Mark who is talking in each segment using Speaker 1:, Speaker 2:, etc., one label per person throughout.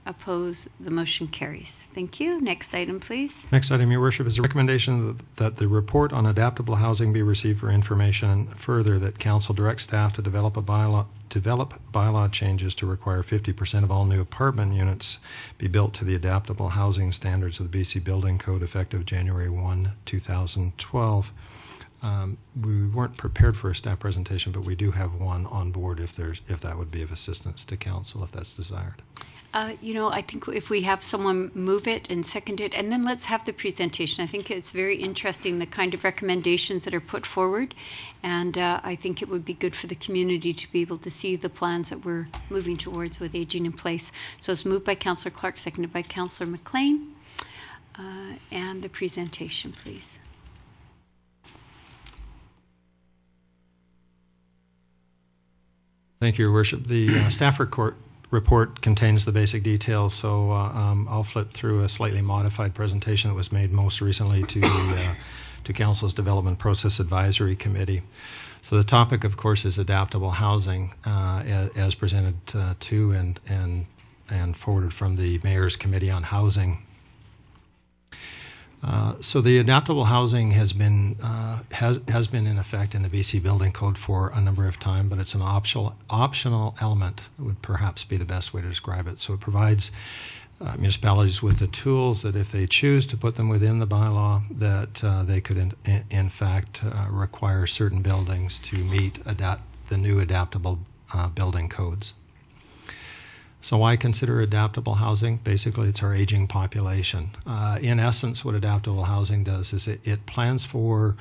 Speaker 1: Opposed? The motion carries. Thank you. Next item, please.
Speaker 2: Next item, Your Worship, is a recommendation that the report on adaptable housing be received for information, and further that Council direct staff to develop bylaw changes to require 50% of all new apartment units be built to the adaptable housing standards of the BC Building Code effective January 1, 2012. We weren't prepared for a staff presentation, but we do have one on board if that would be of assistance to Council, if that's desired.
Speaker 1: I think if we have someone move it and second it, and then let's have the presentation. I think it's very interesting, the kind of recommendations that are put forward, and I think it would be good for the community to be able to see the plans that we're moving towards with aging in place. So it's moved by Councillor Clark, seconded by Councillor McLean. And the presentation, please.
Speaker 2: Thank you, Your Worship. The staff report contains the basic details, so I'll flip through a slightly modified presentation that was made most recently to Council's Development Process Advisory Committee. So the topic, of course, is adaptable housing, as presented to and forwarded from the Mayor's Committee on Housing. So the adaptable housing has been in effect in the BC Building Code for a number of time, but it's an optional element, would perhaps be the best way to describe it. So it provides municipalities with the tools that if they choose to put them within the bylaw, that they could in fact require certain buildings to meet the new adaptable building codes. So why consider adaptable housing? Basically, it's our aging population. In essence, what adaptable housing does is it plans for,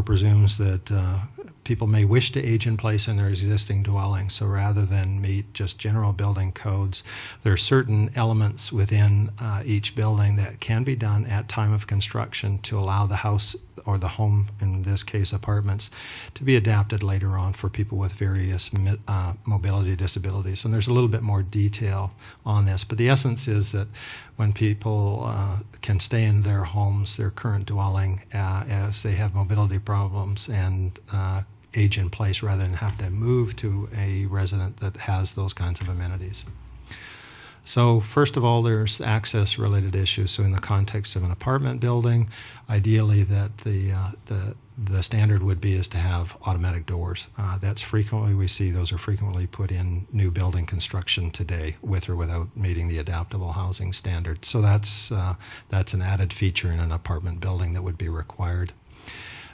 Speaker 2: presumes that people may wish to age in place in their existing dwelling. So rather than meet just general building codes, there are certain elements within each building that can be done at time of construction to allow the house or the home, in this case apartments, to be adapted later on for people with various mobility disabilities. And there's a little bit more detail on this, but the essence is that when people can stay in their homes, their current dwelling, as they have mobility problems and age in place, rather than have to move to a resident that has those kinds of amenities. So first of all, there's access related issues. So in the context of an apartment building, ideally that the standard would be is to have automatic doors. That's frequently, we see those are frequently put in new building construction today, with or without meeting the adaptable housing standard. So that's an added feature in an apartment building that would be required.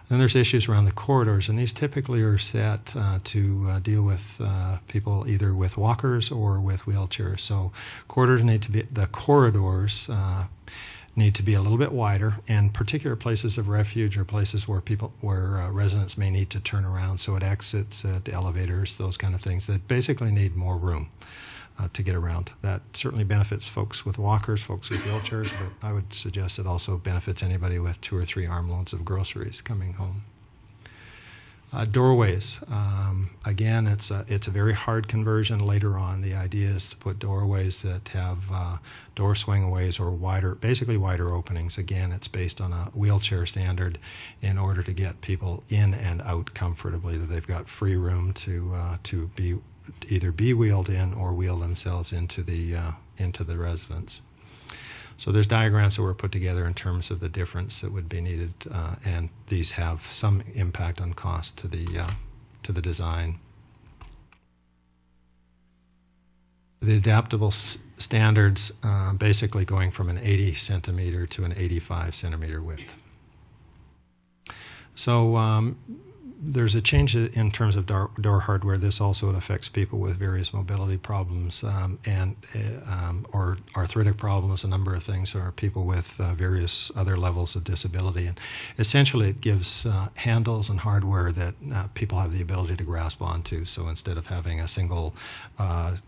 Speaker 2: Then there's issues around the corridors, and these typically are set to deal with people either with walkers or with wheelchairs. So corridors need to be a little bit wider, and particular places of refuge or places where residents may need to turn around. So at exits, at elevators, those kind of things that basically need more room to get around. That certainly benefits folks with walkers, folks with wheelchairs, but I would suggest it also benefits anybody with 2 or 3 armloads of groceries coming home. Doorways. Again, it's a very hard conversion later on. The idea is to put doorways that have door swingways or basically wider openings. Again, it's based on a wheelchair standard in order to get people in and out comfortably, that they've got free room to either be wheeled in or wheel themselves into the residence. So there's diagrams that were put together in terms of the difference that would be needed, and these have some impact on cost to the design. The adaptable standards basically going from an 80 centimeter to an 85 centimeter width. So there's a change in terms of door hardware. This also affects people with various mobility problems or arthritic problems, a number of things, or people with various other levels of disability. And essentially it gives handles and hardware that people have the ability to grasp onto. So instead of having a single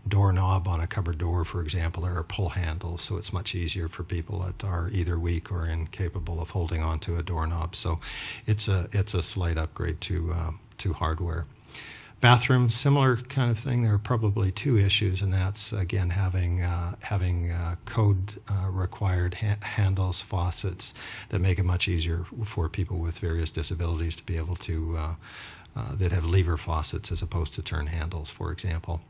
Speaker 2: doorknob on a cupboard door, for example, there are pull handles, so it's much easier for people that are either weak or incapable of holding onto a doorknob. So it's a slight upgrade to hardware. Bathrooms, similar kind of thing. There are probably 2 issues, and that's again having code required handles, faucets that make it much easier for people with various disabilities to be able to that have lever faucets as opposed to turn handles, for example.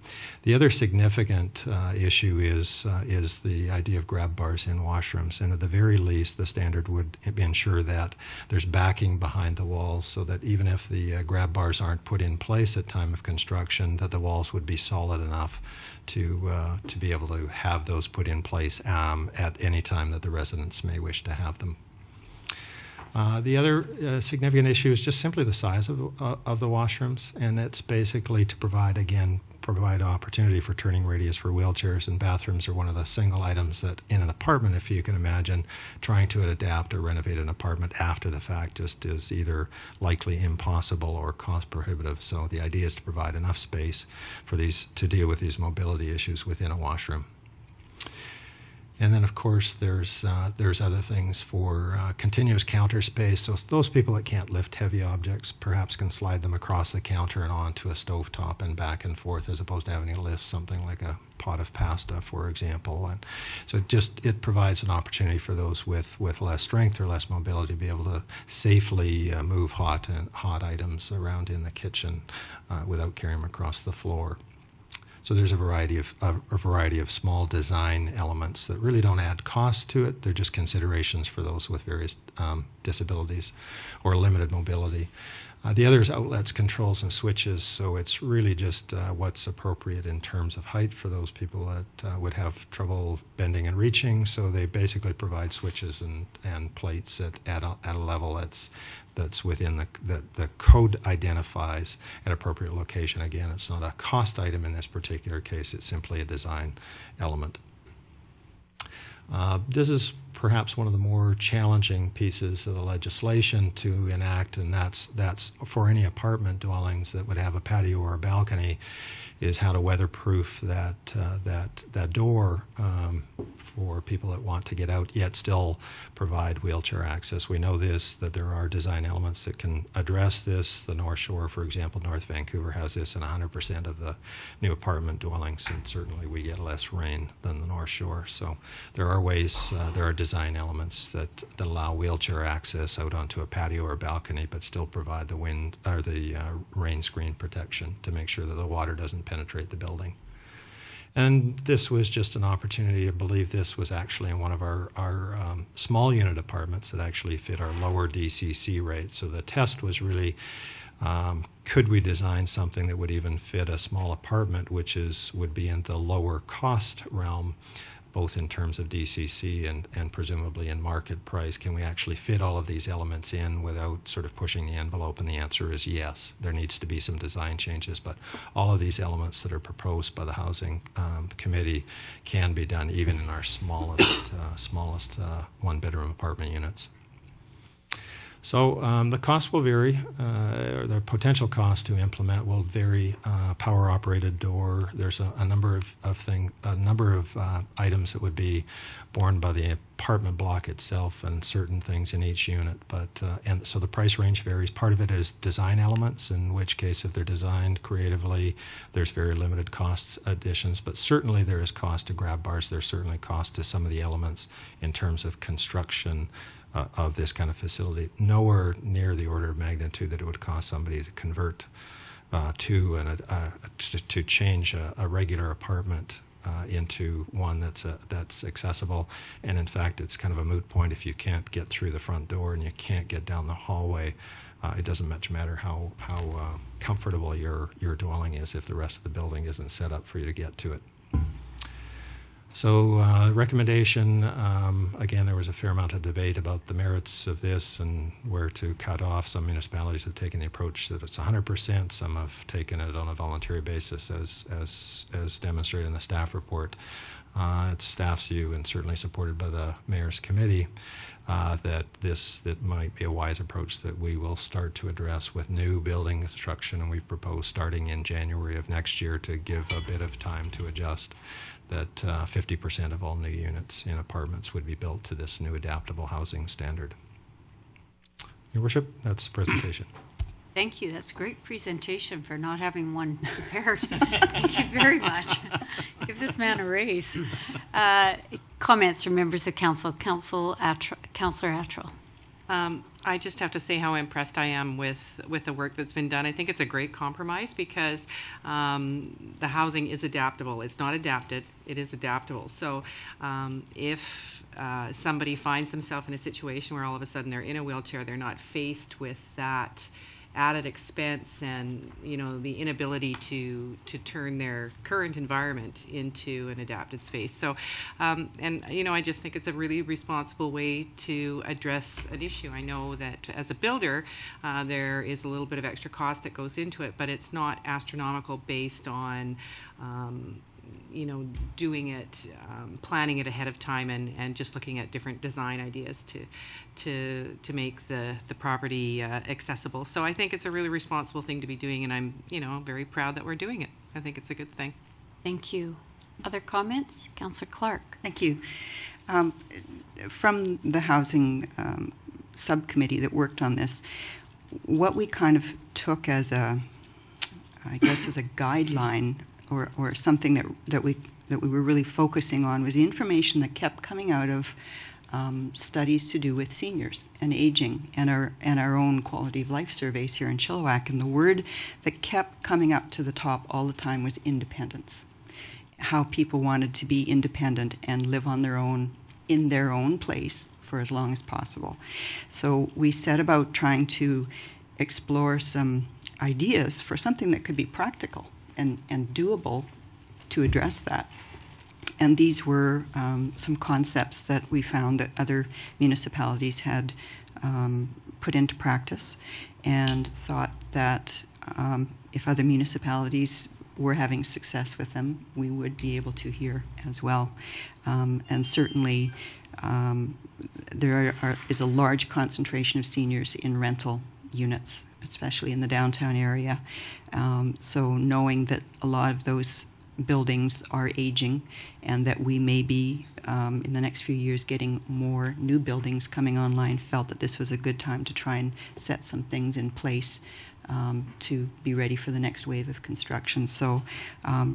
Speaker 2: The other significant issue is the idea of grab bars in washrooms, and at the very least, the standard would ensure that there's backing behind the walls, so that even if the grab bars aren't put in place at time of construction, that the walls would be solid enough to be able to have those put in place at any time that the residents may wish to have them. The other significant issue is just simply the size of the washrooms, and it's basically to provide opportunity for turning radius for wheelchairs, and bathrooms are one of the single items that in an apartment, if you can imagine, trying to adapt or renovate an apartment after the fact just is either likely impossible or cost prohibitive. So the idea is to provide enough space for these to deal with these mobility issues within a washroom. And then, of course, there's other things for continuous counter space. So those people that can't lift heavy objects perhaps can slide them across the counter and onto a stovetop and back and forth, as opposed to having to lift something like a pot of pasta, for example. And so it provides an opportunity for those with less strength or less mobility to be able to safely move hot items around in the kitchen without carrying them across the floor. So there's a variety of small design elements that really don't add cost to it. They're just considerations for those with various disabilities or limited mobility. The other is outlets, controls, and switches. So it's really just what's appropriate in terms of height for those people that would have trouble bending and reaching. So they basically provide switches and plates at a level that's within the code identifies an appropriate location. Again, it's not a cost item in this particular case. It's simply a design element. This is perhaps one of the more challenging pieces of the legislation to enact, and that's for any apartment dwellings that would have a patio or a balcony, is how to weatherproof that door for people that want to get out, yet still provide wheelchair access. We know that there are design elements that can address this. The North Shore, for example, North Vancouver has this in 100% of the new apartment dwellings, and certainly we get less rain than the North Shore. So there are ways, there are design elements that allow wheelchair access out onto a patio or balcony, but still provide the wind or the rain screen protection to make sure that the water doesn't penetrate the building. And this was just an opportunity. I believe this was actually in one of our small unit apartments that actually fit our lower DCC rate. So the test was really, could we design something that would even fit a small apartment, which would be in the lower cost realm, both in terms of DCC and presumably in market price? Can we actually fit all of these elements in without sort of pushing the envelope? And the answer is yes. There needs to be some design changes, but all of these elements that are proposed by the Housing Committee can be done even in our smallest one-bedroom apartment units. So the cost will vary, or the potential cost to implement will vary. Power-operated door. There's a number of items that would be borne by the apartment block itself, and certain things in each unit. And so the price range varies. Part of it is design elements, in which case, if they're designed creatively, there's very limited cost additions. But certainly there is cost to grab bars. There's certainly cost to some of the elements in terms of construction of this kind of facility. Nowhere near the order of magnitude that it would cost somebody to convert to change a regular apartment into one that's accessible. And in fact, it's kind of a moot point if you can't get through the front door and you can't get down the hallway. It doesn't much matter how comfortable your dwelling is if the rest of the building isn't set up for you to get to it. So recommendation, again, there was a fair amount of debate about the merits of this and where to cut off. Some municipalities have taken the approach that it's 100%. Some have taken it on a voluntary basis, as demonstrated in the staff report. It's staff's view, and certainly supported by the Mayor's Committee, that might be a wise approach that we will start to address with new building construction, and we've proposed starting in January of next year to give a bit of time to adjust, that 50% of all new units in apartments would be built to this new adaptable housing standard. Your Worship, that's the presentation.
Speaker 1: Thank you. That's a great presentation for not having one prepared. Thank you very much. Give this man a raise. Comments from members of council. Councillor Attrell.
Speaker 3: I just have to say how impressed I am with the work that's been done. I think it's a great compromise because the housing is adaptable. It's not adapted, it is adaptable. So if somebody finds themselves in a situation where all of a sudden they're in a wheelchair, they're not faced with that added expense and the inability to turn their current environment into an adapted space. So and I just think it's a really responsible way to address an issue. I know that as a builder there is a little bit of extra cost that goes into it, but it's not astronomical based on doing it, planning it ahead of time, and just looking at different design ideas to make the property accessible. So I think it's a really responsible thing to be doing, and I'm very proud that we're doing it. I think it's a good thing.
Speaker 1: Thank you. Other comments? Councillor Clark.
Speaker 4: Thank you. From the housing subcommittee that worked on this, what we kind of took as a guideline or something that we were really focusing on was the information that kept coming out of studies to do with seniors and aging and our own quality of life surveys here in Chilliwack. And the word that kept coming up to the top all the time was independence. How people wanted to be independent and live on their own in their own place for as long as possible. So we set about trying to explore some ideas for something that could be practical and doable to address that. And these were some concepts that we found that other municipalities had put into practice, and thought that if other municipalities were having success with them, we would be able to here as well. And certainly there is a large concentration of seniors in rental units, especially in the downtown area. So knowing that a lot of those buildings are aging, and that we may be in the next few years getting more new buildings coming online, felt that this was a good time to try and set some things in place to be ready for the next wave of construction. So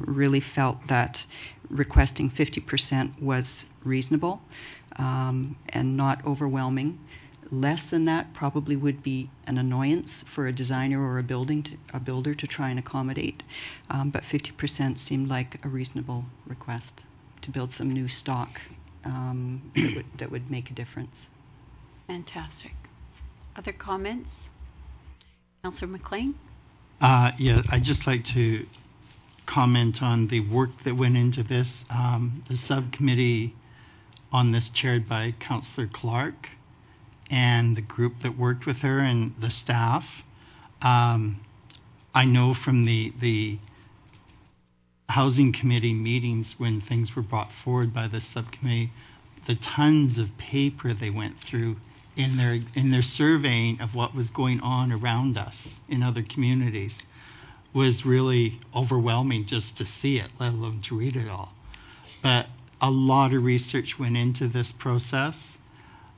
Speaker 4: really felt that requesting 50% was reasonable and not overwhelming. Less than that probably would be an annoyance for a designer or a builder to try and accommodate, but 50% seemed like a reasonable request to build some new stock that would make a difference.
Speaker 1: Fantastic. Other comments? Councillor McLean?
Speaker 5: Yeah, I'd just like to comment on the work that went into this. The subcommittee on this, chaired by Councillor Clark, and the group that worked with her and the staff. I know from the housing committee meetings when things were brought forward by the subcommittee, the tons of paper they went through in their surveying of what was going on around us in other communities was really overwhelming just to see it, let alone to read it all. But a lot of research went into this process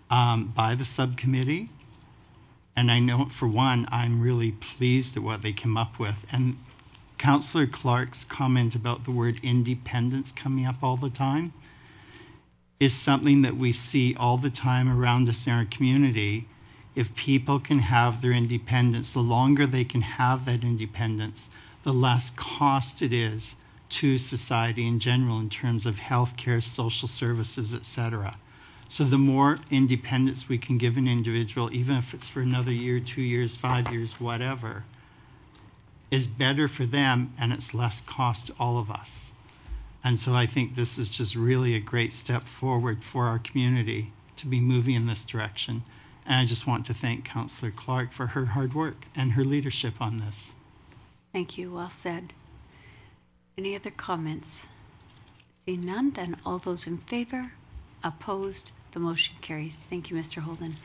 Speaker 5: by the subcommittee, and I know for one, I'm really pleased at what they came up with. And Councillor Clark's comment about the word independence coming up all the time is something that we see all the time around us in our community. If people can have their independence, the longer they can have that independence, the less cost it is to society in general in terms of healthcare, social services, etc. So the more independence we can give an individual, even if it's for another year, 2 years, 5 years, whatever, is better for them, and it's less cost to all of us. And so I think this is just really a great step forward for our community to be moving in this direction. And I just want to thank Councillor Clark for her hard work and her leadership on this.
Speaker 1: Thank you. Well said. Any other comments? Seeing none, then all those in favor? Opposed? The motion carries. Thank you, Mr. Holden.